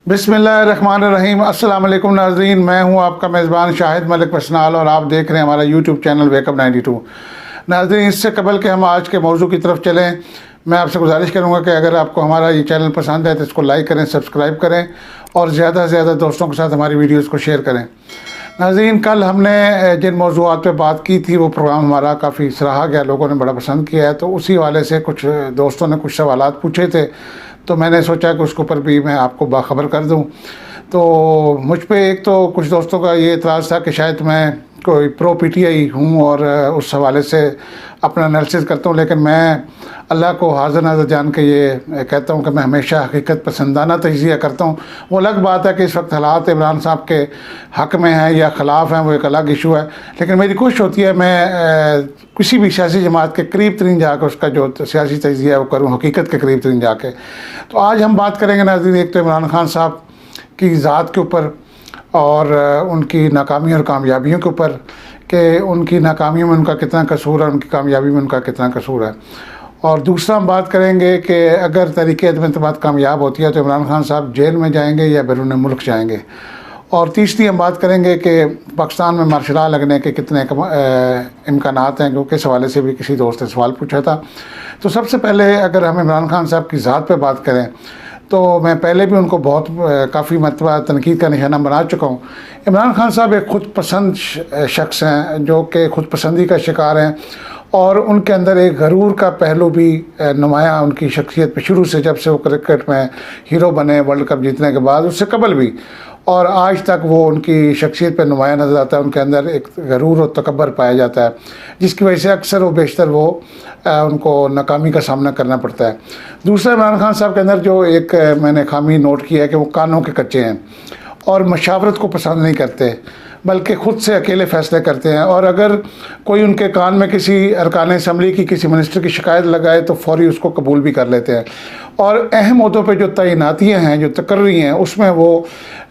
बिस्मिल्लाहिर्रहमानिर्रहीम। अस्सलाम वालेकुम नाज़रीन, मैं हूं आपका मेज़बान शाहिद मलिक पसनाल और आप देख रहे हैं हमारा यूट्यूब चैनल वेकअप 92। नाज़रीन, इससे कबल के हम आज के मौजू की तरफ चलें, मैं आपसे गुजारिश करूंगा कि अगर आपको हमारा ये चैनल पसंद है तो इसको लाइक करें, सब्सक्राइब करें और ज़्यादा से ज़्यादा दोस्तों के साथ हमारी वीडियोज़ को शेयर करें। नाज़रीन, कल हमने जिन मौज़ूआत पे बात की थी वो प्रोग्राम हमारा काफ़ी सराहा गया, लोगों ने बड़ा पसंद किया है। तो उसी हवाले से कुछ दोस्तों ने कुछ सवालात पूछे थे, तो मैंने सोचा कि उसके ऊपर भी मैं आपको बाखबर कर दूं। तो मुझ पे एक तो कुछ दोस्तों का ये एतराज़ था कि शायद मैं कोई प्रो पीटीआई हूँ और उस हवाले से अपना एनालिसिस करता हूँ, लेकिन मैं अल्लाह को हाज़िर नाज़िर जान के ये कहता हूँ कि मैं हमेशा हकीकत पसंदाना तज्ज़िया करता हूँ। वो अलग बात है कि इस वक्त हालात इमरान साहब के हक़ में हैं या ख़िलाफ़ हैं, वो एक अलग इशू है। लेकिन मेरी कोशिश होती है मैं किसी भी सियासी जमात के करीब तरीन जाकर उसका जो सियासी तज्ज़िया है वो करूँ, हकीकत के करीब तरीन जाके। तो आज हम बात करेंगे नाज़रीन, एक तो इमरान खान साहब की ज़ात के ऊपर और उनकी नाकामी और कामयाबियों के ऊपर कि उनकी नाकामियों में उनका कितना कसूर है, उनकी कामयाबी में उनका कितना कसूर है। और दूसरा हम बात करेंगे कि अगर तहरीक अदम इंतबात कामयाब होती है तो इमरान खान साहब जेल में जाएंगे या बैरून मुल्क जाएंगे। और तीसरी हम बात करेंगे कि पाकिस्तान में मार्शल लॉ लगने के कितने इम्कानात हैं, क्योंकि इस हवाले से भी किसी दोस्त ने सवाल पूछा था। तो सबसे पहले अगर हम इमरान खान साहब की ज़ात पे बात करें तो मैं पहले भी उनको बहुत काफ़ी मरतबा तनकीद का निशाना बना चुका हूँ। इमरान खान साहब एक ख़ुद पसंद शख्स हैं जो कि ख़ुद पसंदी का शिकार हैं और उनके अंदर एक गरूर का पहलू भी नुमाया उनकी शख्सियत पे शुरू से, जब से वो क्रिकेट में हीरो बने वर्ल्ड कप जीतने के बाद, उससे कबल भी और आज तक वो उनकी शख्सियत पे नुमाया नज़र आता है। उनके अंदर एक गरूर और तकब्बर पाया जाता है, जिसकी वजह से अक्सर व बेशतर वो उनको नाकामी का सामना करना पड़ता है। दूसरा, इमरान खान साहब के अंदर जो एक मैंने खामी नोट किया है कि वो कानों के कच्चे हैं और मशावरत को पसंद नहीं करते, बल्कि ख़ुद से अकेले फ़ैसले करते हैं। और अगर कोई उनके कान में किसी अरकान असम्बली की किसी मिनिस्टर की शिकायत लगाए तो फ़ौरी उसको कबूल भी कर लेते हैं। और अहम अहदों पे जो तैनातियाँ हैं, जो तकर्री हैं, उसमें वो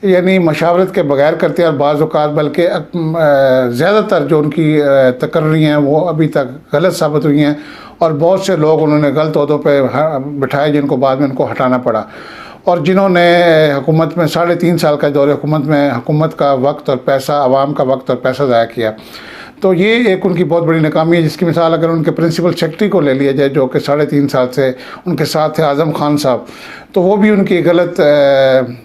यानी मशावरत के बगैर करते हैं और बाज़ औक़ात बल्कि ज़्यादातर जो उनकी तकर्री हैं वो अभी तक गलत साबित हुई हैं और बहुत से लोग उन्होंने गलत अहदों पर बिठाए जिनको बाद में उनको हटाना पड़ा। और जिन्होंने हुकूमत में 3.5 साल का दौरे हुकूमत में हुकूमत का वक्त और पैसा, आवाम का वक्त और पैसा ज़ाया किया, तो ये एक उनकी बहुत बड़ी नाकामी है। जिसकी मिसाल अगर उनके प्रिंसिपल सेक्रेटरी को ले लिया जाए जो कि 3.5 साल से उनके साथ थे, आज़म खान साहब, तो वो भी उनकी गलत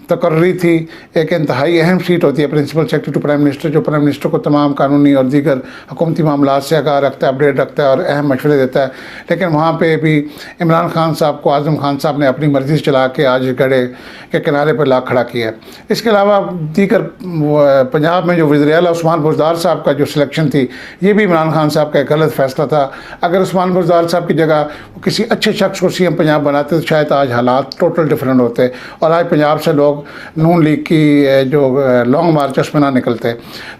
तकर्री थी। एक इंतहाई अहम सीट होती है principal secretary to prime minister, जो प्राइम मिनिस्टर को तमाम कानूनी और दीगर हुकूमती मामला से आगाह रखता है, अपडेट रखता है और अहम मशवरे देता है। लेकिन वहाँ पर भी इमरान खान साहब को आज़म खान साहब ने अपनी मर्ज़ी से चला के आज गड़े के किनारे पर ला खड़ा किया है। इसके अलावा दीगर पंजाब में जो वज़ीर आला उस्मान बुज़दार साहब का जो सिलेक्शन थी, ये भी इमरान खान साहब का एक गलत फैसला था। अगर उस्मान बुज़दार साहब की जगह किसी अच्छे शख्स को सीएम पंजाब बनाते तो शायद आज हालात टोटल डिफरेंट होते और आज पंजाब से लोग नून लीग की जो लॉन्ग मार्च उसमें ना निकलते।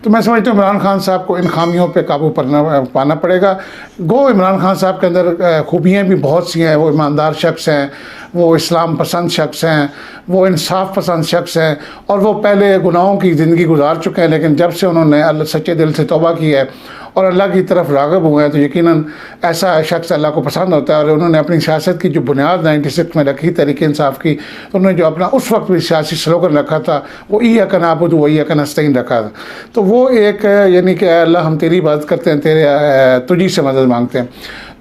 तो मैं समझता हूँ इमरान खान साहब को इन खामियों पर काबू पाना पड़ेगा। गो इमरान खान साहब के अंदर खूबियाँ भी बहुत सी हैं, वो ईमानदार शख्स हैं, वो इस्लाम पसंद शख्स हैं, वो इंसाफ पसंद शख्स हैं और वो पहले गुनाहों की ज़िंदगी गुजार चुके हैं। लेकिन जब से उन्होंने अल्लाह सच्चे दिल से तौबा की है और अल्लाह की तरफ राग़िब हुए हैं तो यकीनन ऐसा शख्स अल्लाह को पसंद होता है। और उन्होंने अपनी सियासत की जो बुनियाद 96 में रखी तहरीक इंसाफ की, तो उन्होंने जो अपना उस वक्त भी सियासी स्लोगन रखा था वो इय्याका नअबुदु व इय्याका नस्तईन रखा था। तो वो एक यानी कि अल्लाह हम तेरी इबादत करते हैं, तेरे तुझी से मदद मांगते हैं।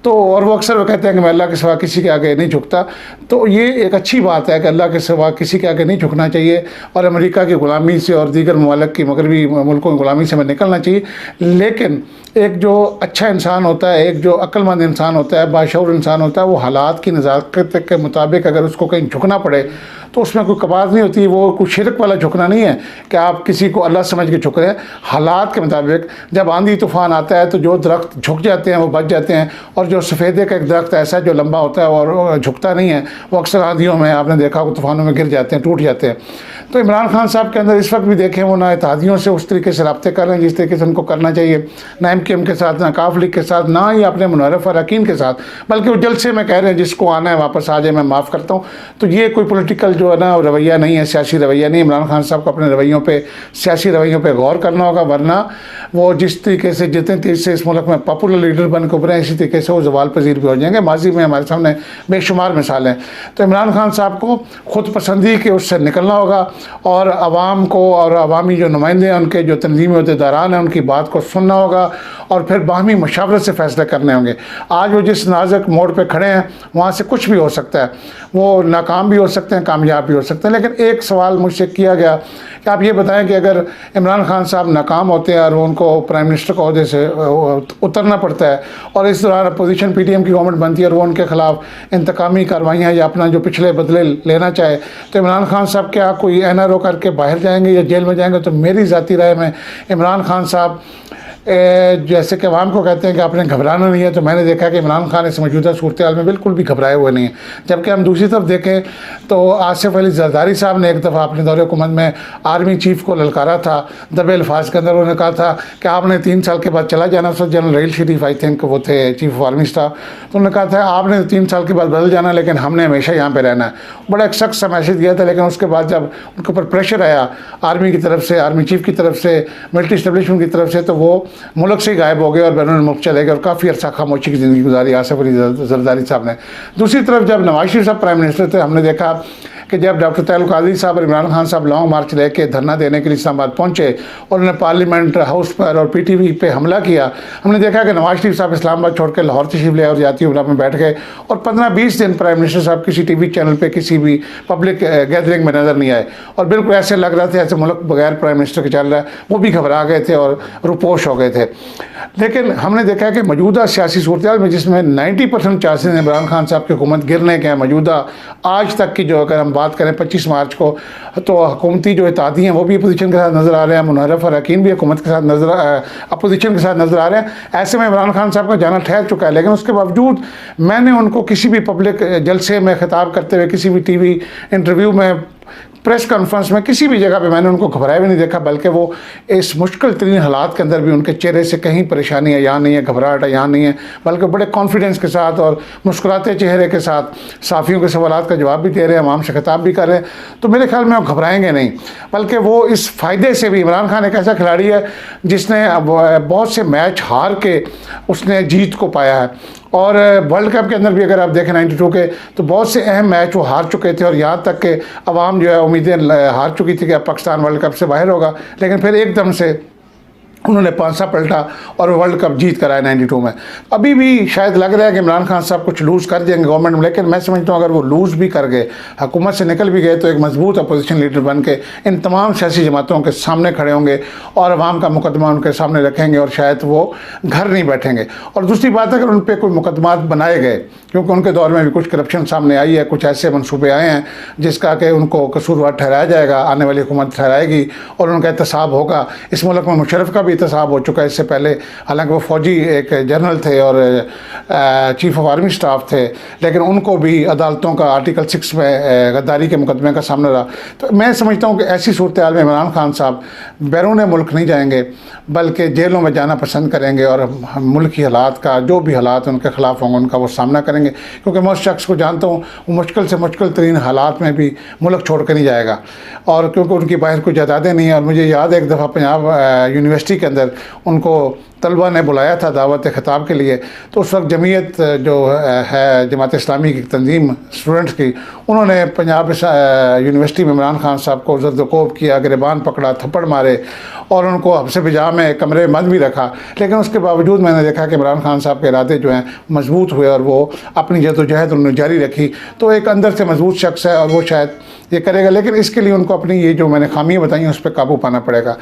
तो और वो अक्सर वो कहते हैं कि मैं अल्लाह के सिवा किसी के आगे नहीं झुकता। तो ये एक अच्छी बात है कि अल्लाह के सिवा किसी के आगे नहीं झुकना चाहिए और अमेरिका की ग़ुलामी से और दीगर ममालिक की मगरबी मुल्कों की ग़ुलामी से हमें निकलना चाहिए। लेकिन एक जो अच्छा इंसान होता है, एक जो अक्लमंद इंसान होता है, बाशऊर इंसान होता है, वो हालात की नज़ाकत के मुताबिक अगर उसको कहीं झुकना पड़े तो उसमें कोई कबाज़ नहीं होती। वो कोई शिरक वाला झुकना नहीं है कि आप किसी को अल्लाह समझ के झुक रहे हैं। हालात के मुताबिक जब आंधी तूफ़ान आता है तो जो दरख्त झुक जाते हैं वो बच जाते हैं, और जो सफ़ेदे का एक दरख्त ऐसा है जो लंबा होता है और झुकता नहीं है, वो अक्सर आंधियों में आपने देखा हो तूफ़ानों में गिर जाते हैं, टूट जाते हैं। तो इमरान खान साहब के अंदर इस वक्त भी देखें वो ना इत्तेहादियों से उस तरीके से रब्ते कर रहे हैं जिस तरीके से उनको करना चाहिए, ना MKM के साथ, ना काफ लीग के साथ, ना ही अपने मुनव्वर अरकान के साथ, बल्कि वो जल्द से मैं कह रहे हैं जिसको आना है वापस आ जाए, मैं माफ़ करता हूँ। तो ये कोई पॉलिटिकल जो है ना रवैया नहीं है, सियासी रवैया नहीं। इमरान खान साहब को अपने रवैयों पे, सियासी रवैयों पे गौर करना होगा, वरना वो जिस तरीके से जितने तेज़ से इस मुल्क में पॉपुलर लीडर बन के उभरे इसी तरीके से वो ज़वाल पजीर भी हो जाएंगे। माजी में हमारे सामने बेशुमार मिसालें। तो इमरान खान साहब को खुद पसंदी के उससे निकलना होगा और आवाम को और अवामी जो नुमाइंदे हैं, उनके जो तंजीमी अहदेदारान हैं, उनकी बात को सुनना होगा और फिर बाहमी मशावरत से फ़ैसले करने होंगे। आज वो जिस नाजुक मोड़ पे खड़े हैं वहाँ से कुछ भी हो सकता है, वो नाकाम भी हो सकते हैं, कामयाब भी हो सकते हैं। लेकिन एक सवाल मुझसे किया गया कि आप ये बताएं कि अगर इमरान खान साहब नाकाम होते हैं और उनको प्राइम मिनिस्टर के ओहदे से उतरना पड़ता है और इस दौरान अपोजिशन PTM की गवर्नमेंट बनती है और वो उनके खिलाफ इंतकामी कार्रवाइयाँ या अपना जो पिछले बदले लेना चाहे, तो इमरान खान साहब क्या कोई NRO करके बाहर जाएंगे या जेल में जाएंगे? तो मेरी ज़ाती राय में इमरान खान साहब जैसे कि अवाम को कहते हैं कि आपने घबराना नहीं है, तो मैंने देखा कि इमरान खान इस मौजूदा सूरत हाल में बिल्कुल भी घबराए हुए नहीं हैं। जबकि हम दूसरी तरफ देखें तो आसिफ अली जरदारी साहब ने एक दफ़ा अपने दौरे हुकूमत में आर्मी चीफ को ललकारा था दबे अल्फाज के अंदर। उन्होंने कहा था कि आपने 3 साल के बाद चला जाना। उस वक्त general rail Sharif I think वो थे चीफ ऑफ आर्मी स्टाफ, तो उन्होंने कहा था आपने 3 साल के बाद बदल जाना, लेकिन हमने हमेशा यहाँ पर रहना है। बड़ा एक सख्त सा मैसेज दिया था। लेकिन उसके बाद जब उनके ऊपर प्रेशर आया आर्मी की तरफ से, आर्मी चीफ की तरफ से, मिलिट्री इस्टेब्लिशमेंट की तरफ से, तो वो मुल्क से गायब हो गए और बैरून मुल्क चले गए और काफ़ी अर्सा खामोशी की ज़िंदगी गुजारी आसिफ अली जरदारी साहब ने। दूसरी तरफ जब नवाज शरीफ साहब प्राइम मिनिस्टर थे, हमने देखा कि जब डॉक्टर तैयब कादरी साहब और इमरान खान साहब लॉन्ग मार्च लेके धरना देने के लिए इस्लामाबाद पहुंचे और उन्होंने पार्लियामेंट हाउस पर और PTV पे हमला किया, हमने देखा कि नवाज शरीफ साहब इस्लामाबाद छोड़ के लाहौर तशरीफ ले और जाती उमरा में बैठ गए और 15-20 दिन प्राइम मिनिस्टर साहब किसी TV चैनल पर किसी भी पब्लिक गैदरिंग में नज़र नहीं आए और बिल्कुल ऐसे लग रहा था ऐसे मुल्क बगैर प्राइम मिनिस्टर के चल रहा है। वो भी घबरा गए थे और रुपोश हो गए थे। लेकिन हमने देखा कि मौजूदा सियासी सूरत हाल में जिसमें 90% चांसेस इमरान खान साहब की हुकूमत गिरने के हैं, मौजूदा आज तक की जो अगर हम बात करें 25 मार्च को, तो हुकूमती जो इत्तेहादी हैं वो भी अपोजिशन के साथ नज़र आ रहे हैं, मुनहरफ और हकीम भी हुकूमत के साथ अपोजिशन के साथ नज़र आ रहे हैं। ऐसे में इमरान खान साहब का जाना ठहर चुका है। लेकिन उसके बावजूद मैंने उनको किसी भी पब्लिक जलसे में खिताब करते हुए, किसी भी TV इंटरव्यू में, प्रेस कॉन्फ्रेंस में, किसी भी जगह पे मैंने उनको घबराए भी नहीं देखा, बल्कि वो इस मुश्किल तरीन हालात के अंदर भी उनके चेहरे से कहीं परेशानी है यहाँ नहीं है, घबराहट है यहाँ नहीं है, बल्कि बड़े कॉन्फिडेंस के साथ और मुस्कुराते चेहरे के साथ सहाफ़ियों के सवालात का जवाब भी दे रहे हैं, आवाम से खिताब भी कर रहे हैं। तो मेरे ख्याल में वो घबराएंगे नहीं, बल्कि वो इस फ़ायदे से भी, इमरान खान एक ऐसा खिलाड़ी है जिसने बहुत से मैच हार के उसने जीत को पाया है और वर्ल्ड कप के अंदर भी अगर आप देखें 92 के, तो बहुत से अहम मैच वो हार चुके थे और यहाँ तक कि अवाम जो है उम्मीदें हार चुकी थी कि अब पाकिस्तान वर्ल्ड कप से बाहर होगा। लेकिन फिर एकदम से उन्होंने पांसा पलटा और वर्ल्ड कप जीत कर आए 92 में। अभी भी शायद लग रहा है कि इमरान खान साहब कुछ लूज़ कर देंगे गवर्नमेंट में, लेकिन मैं समझता हूँ अगर वो लूज़ भी कर गए, हुकूमत से निकल भी गए, तो एक मजबूत अपोजिशन लीडर बन के इन तमाम सियासी जमातों के सामने खड़े होंगे और अवाम का मुकदमा उनके सामने रखेंगे और शायद वो घर नहीं बैठेंगे। और दूसरी बात है, अगर उन पर कोई मुकदमात बनाए गए, क्योंकि उनके दौर में भी कुछ करप्शन सामने आई है, कुछ ऐसे मनसूबे आए हैं जिसका कि उनको कसूरवार ठहराया जाएगा, आने वाली हुकूमत ठहराएगी और उनका एहतसाब होगा। इस मुल्क में मुशर्रफ का भी एहतसाब हो चुका है इससे पहले, हालांकि वो फौजी एक जनरल थे और चीफ ऑफ आर्मी स्टाफ थे, लेकिन उनको भी अदालतों का आर्टिकल 6 में गद्दारी के मुकदमे का सामना रहा। तो मैं समझता हूँ कि ऐसी सूरत हाल में इमरान खान साहब बैरून मुल्क नहीं जाएंगे, बल्कि जेलों में जाना पसंद करेंगे और मुल्क की हालात का, जो भी हालात उनके ख़िलाफ़ होंगे उनका वो सामना करेंगे। क्योंकि मैं उस शख्स को जानता हूँ, वो मुश्किल से मुश्किल तरीन हालात में भी मुल्क छोड़ कर नहीं जाएगा, और क्योंकि उनकी बाहर कोई जायदादें नहीं है। और मुझे याद है एक दफ़ा पंजाब यूनिवर्सिटी के अंदर उनको तलबा ने बुलाया था दावत खिताब के लिए, तो उस वक्त जमीयत जो है जमात इस्लामी की तंजीम स्टूडेंट्स की, उन्होंने पंजाब यूनिवर्सिटी में इमरान खान साहब को ज़र्दकोब किया, गिरबान पकड़ा, थप्पड़ मारे और उनको हब्से बिजा में कमरे में बंद भी रखा। लेकिन उसके बावजूद मैंने देखा कि इमरान खान साहब के इरादे जो हैं मजबूत हुए और वो अपनी जद्दोजहद उन्होंने जारी रखी। तो एक अंदर से मजबूत शख्स है और वो शायद ये करेगा, लेकिन इसके लिए उनको अपनी ये जो मैंने खामियाँ बताई उस पर काबू पाना पड़ेगा।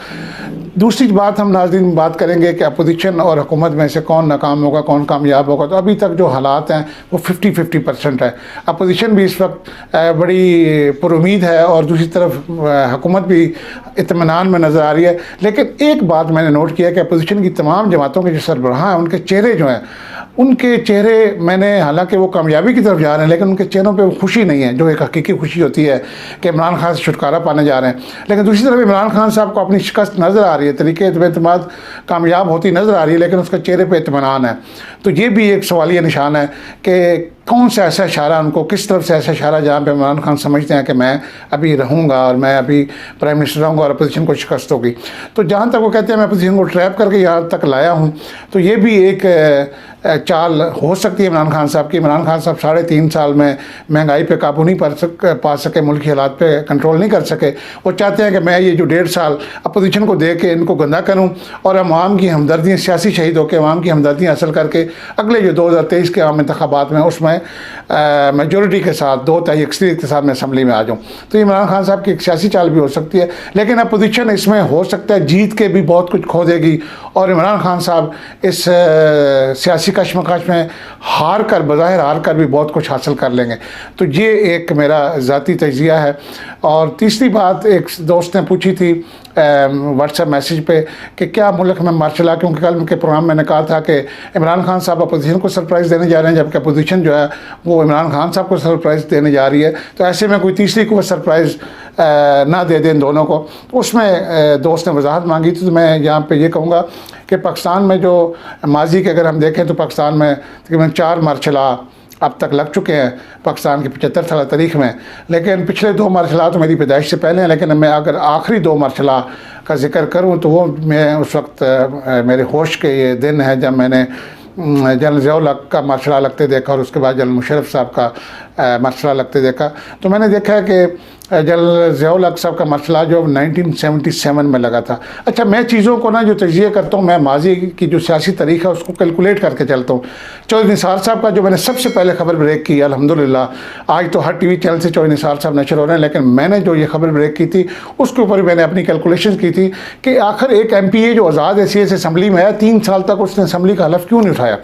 दूसरी बात हम नाज़रीन बात करेंगे कि अपोजिशन और हुकूमत में से कौन नाकाम होगा, कौन कामयाब होगा। तो अभी तक जो हालात हैं वो 50-50% है। अपोजिशन भी इस वक्त बड़ी पुरुमीद है और दूसरी तरफ हुकूमत भी इत्मीनान में नज़र आ रही है। लेकिन एक बात मैंने नोट किया कि अपोजिशन की तमाम जमातों के जो सरबराह हैं, उनके चेहरे जो हैं, उनके चेहरे मैंने, हालांकि वो कामयाबी की तरफ जा रहे हैं, लेकिन उनके चेहरों पे वो खुशी नहीं है जो एक हकीकी खुशी होती है कि इमरान खान से छुटकारा पाने जा रहे हैं। लेकिन दूसरी तरफ इमरान खान साहब को अपनी शिकस्त नज़र आ रही है, तरीके एतमाद कामयाब होती नज़र आ रही है, लेकिन उसके चेहरे पे इत्मीनान है। तो ये भी एक सवालिया निशान है कि कौन सा ऐसा इशारा उनको, किस तरफ से ऐसा इशारा जहाँ पे इमरान खान समझते हैं कि मैं अभी रहूँगा और मैं अभी प्राइम मिनिस्टर रहूँगा और अपोजिशन को शिकस्त होगी। तो जहाँ तक वो कहते हैं मैं अपोजिशन को ट्रैप करके यहाँ तक लाया हूँ, तो ये भी एक चाल हो सकती है इमरान खान साहब की। इमरान खान साहब 3.5 साल में महंगाई पे काबू नहीं पा सके, मुल्क के हालात पे कंट्रोल नहीं कर सके। वो चाहते हैं कि मैं ये जो 1.5 साल अपोजिशन को दे के इनको गंदा करूं और अवाम की हमदर्दियाँ, सियासी शहीद होकर अवाम की हमदर्दियाँ हासिल करके अगले जो 2023 के आम इंतखाबात में उसमें मेजोरिटी के साथ 2/3 अक्सरियत के साथ मैं असम्बली में आ जाऊँ। तो इमरान खान साहब की एक सियासी चाल भी हो सकती है, लेकिन अपोजिशन इसमें हो सकता है जीत के भी बहुत कुछ खो देगी और इमरान खान साहब इस सियासी कश्मकश में हार कर, बज़ाहिर हार कर भी बहुत कुछ हासिल कर लेंगे। तो ये एक मेरा ज़ाती तजिया है। और तीसरी बात एक दोस्त ने पूछी थी व्हाट्सएप मैसेज पे कि क्या मुल्क में मार्शल लॉ, क्योंकि कल के प्रोग्राम में मैंने कहा था कि इमरान खान साहब अपोजिशन को सरप्राइज़ देने जा रहे हैं, जबकि अपोजिशन जो है वो इमरान खान साहब को सरप्राइज़ देने जा रही है। तो ऐसे में कोई तीसरी को सरप्राइज़ ना दे दें दोनों को। उसमें दोस्त ने वजाहत मांगी थी, तो मैं यहाँ पे ये कहूँगा कि पाकिस्तान में जो माजी के अगर हम देखें तो पाकिस्तान में तकरीबन 4 मार्शल लॉ अब तक लग चुके हैं पाकिस्तान की 75 साल तारीख में, लेकिन पिछले 2 मार्शल लॉ तो मेरी पैदाइश से पहले हैं। लेकिन मैं अगर आखिरी 2 मार्शल लॉ का जिक्र करूं तो वो मैं उस वक्त मेरे होश के ये दिन है जब मैंने जनरल ज़ियाउल हक का मार्शल लॉ लगते देखा और उसके बाद जनरल मुशर्रफ साहब का मार्शल लॉ लगते देखा। तो मैंने देखा है कि जनरल ज़ियाउल हक साहब का मार्शल लॉ जो 1977 में लगा था। अच्छा, मैं चीज़ों को ना जो तजिए करता हूँ, मैं माजी की जो सियासी तारीख है उसको कैलकुलेट करके चलता हूँ। चौधरी निसार साहब का जो मैंने सबसे पहले खबर ब्रेक की, अल्हम्दुलिल्लाह आज तो हर टीवी चैनल से चौधरी निसार साहब नशर हो रहे हैं, लेकिन मैंने जो ये खबर ब्रेक की थी उसके ऊपर मैंने अपनी कैलकुलेशन की थी कि आखिर एक MPA जो आज़ाद हैसियत से असम्बली में आया, 3 साल तक उसने असम्बली का हलफ क्यों नहीं उठाया।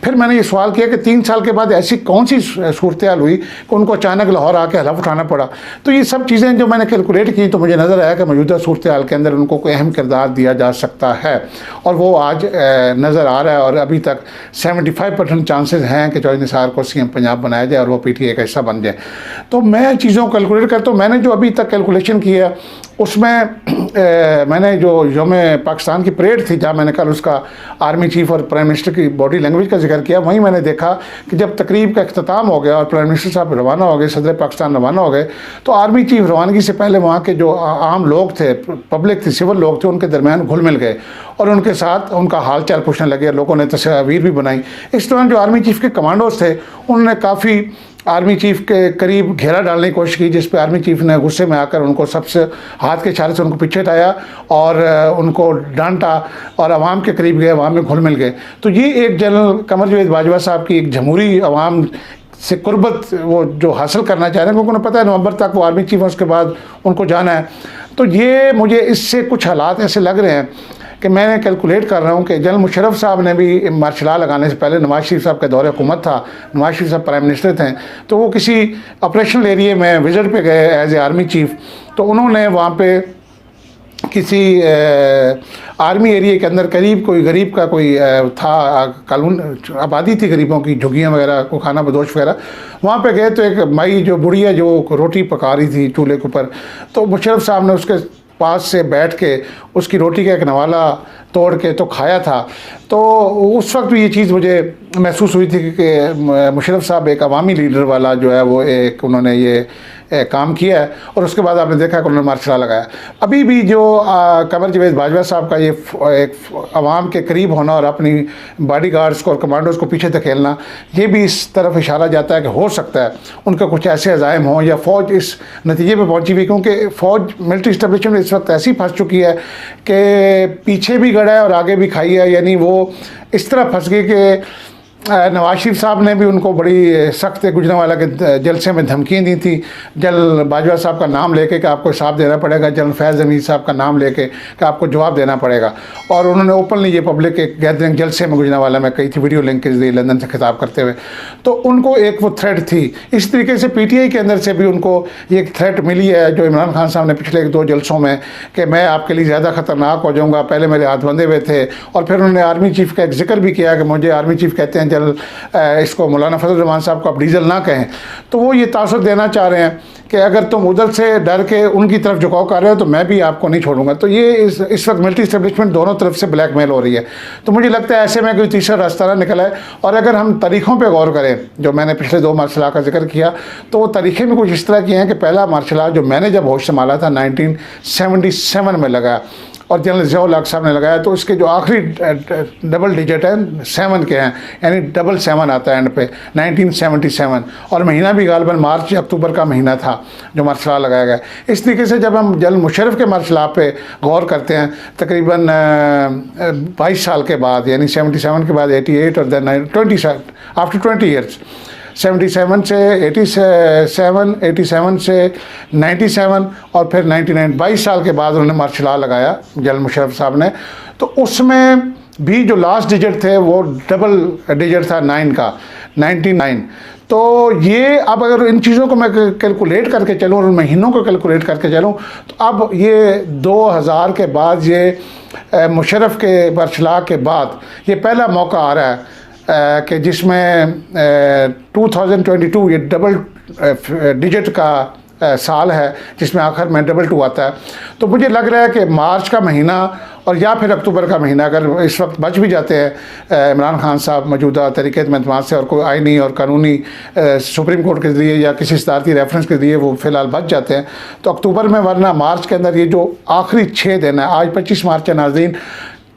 फिर मैंने ये सवाल किया कि 3 साल के बाद ऐसी कौन सी सूरत हाल हुई कि उनको अचानक लाहौर आके हलफ उठाना पड़ा। तो ये सब चीज़ें जो मैंने कैलकुलेट की तो मुझे नज़र आया कि मौजूदा सूरत हाल के अंदर उनको कोई अहम किरदार दिया जा सकता है, और वो आज नज़र आ रहा है। और अभी तक 75% चांसेस हैं कि चौधरी निसार को CM पंजाब बनाया जाए और वो PTI का हिस्सा बन जाए। तो मैं चीज़ों को कैलकुलेट करता हूँ। मैंने जो अभी तक कैलकुलेशन की है उसमें मैंने जो यौम पाकिस्तान की परेड थी, जहाँ मैंने कल उसका आर्मी चीफ और प्राइम मिनिस्टर की बॉडी लैंग्वेज का जिक्र किया, वहीं मैंने देखा कि जब तकरीब का अख्ताम हो गया और प्राइम मिनिस्टर साहब रवाना हो गए, सदर पाकिस्तान रवाना हो गए, तो आर्मी चीफ रवानगी से पहले वहाँ के जो आम लोग थे, पब्लिक थी, सिविल लोग थे, उनके दरमियान घुल मिल गए और उनके साथ उनका हाल चाल पूछने लगे। लोगों ने तस्वीर भी बनाई। इस दौरान जो आर्मी चीफ के कमांडोज थे उन्होंने काफ़ी आर्मी चीफ के करीब घेरा डालने की कोशिश की, जिस पे आर्मी चीफ ने गुस्से में आकर उनको सबसे हाथ के इशारे से उनको पीछे हटाया और उनको डांटा और अवाम के करीब गए, अवाम में घुल मिल गए। तो ये एक जनरल कमर जावेद बाजवा साहब की एक जमहूरी अवाम से कुर्बत वो जो हासिल करना चाह रहे हैं, क्योंकि उन्हें पता है नवंबर तक वो आर्मी चीफ है, उसके बाद उनको जाना है। तो ये मुझे इससे कुछ हालात ऐसे लग रहे हैं कि मैंने कैलकुलेट कर रहा हूँ कि जनरल मुशर्रफ साहब ने भी मार्शल लॉ लगाने से पहले नवाज शरीफ साहब के दौरे हुकूमत था, नवाज शरीफ साहब प्राइम मिनिस्टर थे, तो वो किसी ऑपरेशनल एरिया में विजिट पे गए एज ए आर्मी चीफ। तो उन्होंने वहाँ पे किसी आर्मी एरिया के अंदर करीब कोई गरीब का कोई था, कानून आबादी थी गरीबों की, झुग्गियाँ वगैरह को खाना बदोश वगैरह, वहाँ पे गए तो एक माई जो बुढ़िया जो रोटी पका रही थी चूल्हे के ऊपर, तो मुशर्रफ साहब ने उसके पास से बैठ के उसकी रोटी का एक नवाला तोड़ के तो खाया था। तो उस वक्त भी ये चीज़ मुझे महसूस हुई थी कि मुशर्रफ साहब एक अवामी लीडर वाला जो है वो एक उन्होंने ये काम किया है। और उसके बाद आपने देखा कि उन्होंने मार्शल लॉ लगाया। अभी भी जो कमर जावेद बाजवा साहब का ये एक अवाम के करीब होना और अपनी बॉडी गार्ड्स को और कमांडोज को पीछे धकेलना, ये भी इस तरफ इशारा जाता है कि हो सकता है उनका कुछ ऐसे अज़ाइम हों या फ़ौज इस नतीजे पर पहुँची हुई, क्योंकि फ़ौज मिलिट्री इस्टेब्लिशमेंट इस वक्त ऐसी फंस चुकी है कि पीछे भी गड़ा है और आगे भी खाई है। यानी वो इस तरह फंस गई कि नवाज शरीफ साहब ने भी उनको बड़ी सख्त गुजरांवाला के जलसे में धमकियाँ दी थी, जनरल बाजवा साहब का नाम लेके कि आपको हिसाब देना पड़ेगा, जनरल फैज़ हमीद साहब का नाम लेके कि आपको जवाब देना पड़ेगा। और उन्होंने ओपनली ये पब्लिक एक गैदरिंग जलसे में गुजरांवाला में कही थी, वीडियो लिंक के जरिए लंदन से खिताब करते हुए। तो उनको एक वो थ्रेट थी। इस तरीके से PTI के अंदर से भी उनको ये एक थ्रेट मिली है जो इमरान खान साहब ने पिछले 1-2 जलसों में कि मैं आपके लिए ज़्यादा ख़तरनाक हो जाऊँगा, पहले मेरे हाथ बंधे हुए थे। और फिर उन्होंने आर्मी चीफ़ का एक जिक्र भी किया कि मुझे आर्मी चीफ़ कहते हैं हैं जनरल इसको मौलाना फजल रहमान साहब को आप डीजल ना कहें, तो वो ये तासुर देना चाह रहे हैं कि अगर तुम उधर से डर के उनकी तरफ झुकाव कर रहे हो तो मैं भी आपको नहीं छोड़ूंगा। तो ये इस वक्त मिलिट्री इस्टेब्लिशमेंट दोनों तरफ से ब्लैकमेल हो रही है। तो मुझे लगता है ऐसे में कोई तीसरा रास्ता ना निकला है। और अगर हम तारीखों पे गौर करें, जो मैंने पिछले 2 मार्शल का जिक्र किया, तो वो तारीखें भी कुछ इस तरह की हैं कि पहला मार्शल जो मैंने जब होश संभाला था 1977 में लगा और जनरल ज़ियाउल हक साहब ने लगाया, तो इसके जो आखिरी डबल डिजिट हैं 7 के हैं, यानी 777 आता है एंड पे 1977, और महीना भी गालिबन मार्च अक्टूबर का महीना था जो मार्शल लगाया गया। इस तरीके से जब हम जनरल मुशर्रफ के मार्शल पे गौर करते हैं तकरीबन 22 साल के बाद, यानी 77 के बाद 88 और देन 20 आफ्टर 20 ईयर्स, 77 से 87, 87 से 97 और फिर 99, 22 साल के बाद उन्होंने मार्शल लॉ लगाया जनरल मुशर्रफ साहब ने। तो उसमें भी जो लास्ट डिजिट थे वो डबल डिजिट था 9 का, 99। तो ये अब अगर इन चीज़ों को मैं कैलकुलेट करके चलूँ और महीनों को कैलकुलेट करके चलूँ, तो अब ये 2000 के बाद, ये मुशर्रफ के मार्शल लॉ के बाद ये पहला मौका आ रहा है कि जिसमें 2022 ये डबल डिजिट का साल है, जिसमें आखिर में 22 आता है। तो मुझे लग रहा है कि मार्च का महीना और या फिर अक्टूबर का महीना अगर इस वक्त बच भी जाते हैं इमरान खान साहब मौजूदा तरीक़े एतमाद से और कोई आइनी और कानूनी सुप्रीम कोर्ट के ज़रिए या किसी सदारती रेफरेंस के ज़रिए वो फ़िलहाल बच जाते हैं, तो अक्टूबर में, वरना मार्च के अंदर ये जो आखिरी 6 दिन है, आज 25 मार्च है नाज़रीन,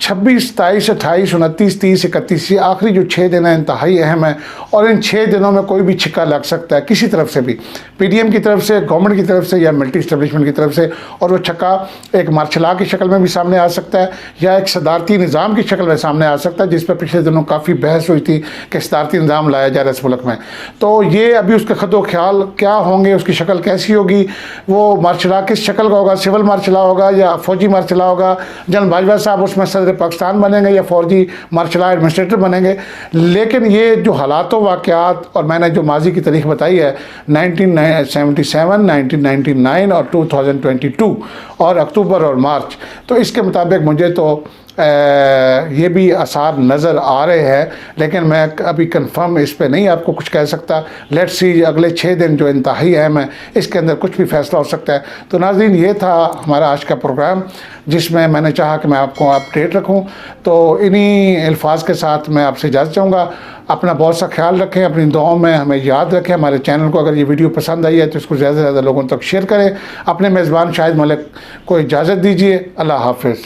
26, 27, 28, 29, 30, 31, ये आखिरी जो 6 दिन हैं इंतहाई अहम है। और इन 6 दिनों में कोई भी छिक्का लग सकता है किसी तरफ से भी, पीडीएम की तरफ से, गवर्नमेंट की तरफ से या मिलिट्री इस्टेब्लिशमेंट की तरफ से, और वो छक्का एक मार्शल लॉ की शक्ल में भी सामने आ सकता है या एक सदारती निज़ाम की शक्ल में सामने आ सकता है, जिस पर पिछले दिनों काफ़ी बहस हुई थी कि सदारती निज़ाम लाया जा रहा है इस मुल्क में। तो ये अभी उसके खतो ख्याल क्या होंगे, उसकी शक्ल कैसी होगी, वो मार्शल लॉ किस शक्ल का होगा, सिविल मार्शल लॉ होगा या फौजी मार्शल लॉ होगा, जनरल बाजवा साहब उसमें सदर पाकिस्तान बनेंगे या फौजी मार्शल लॉ एडमिनिस्ट्रेटर बनेंगे। लेकिन ये जो हालात वाक़यात, और मैंने जो माजी की तारीख बताई है 1977, 1999 और 2022 और अक्टूबर और मार्च, तो इसके मुताबिक मुझे तो ये भी आसार नज़र आ रहे हैं, लेकिन मैं अभी कंफर्म इस पे नहीं आपको कुछ कह सकता। लेट्स सी, अगले 6 दिन जो इंतहाई अहम है, इसके अंदर कुछ भी फैसला हो सकता है। तो नाज़रीन, ये था हमारा आज का प्रोग्राम, जिसमें मैंने चाहा कि मैं आपको अपडेट रखूं। तो इन्हीं अल्फाज के साथ मैं आपसे इजाज़त चाहूँगा। अपना बहुत सा ख्याल रखें, अपनी दुआओं में हमें याद रखें। हमारे चैनल को अगर ये वीडियो पसंद आई है तो इसको ज़्यादा से ज़्यादा लोगों तक शेयर करें। अपने मेज़बान शाहिद मलिक को इजाज़त दीजिए। अल्लाह हाफ़िज़।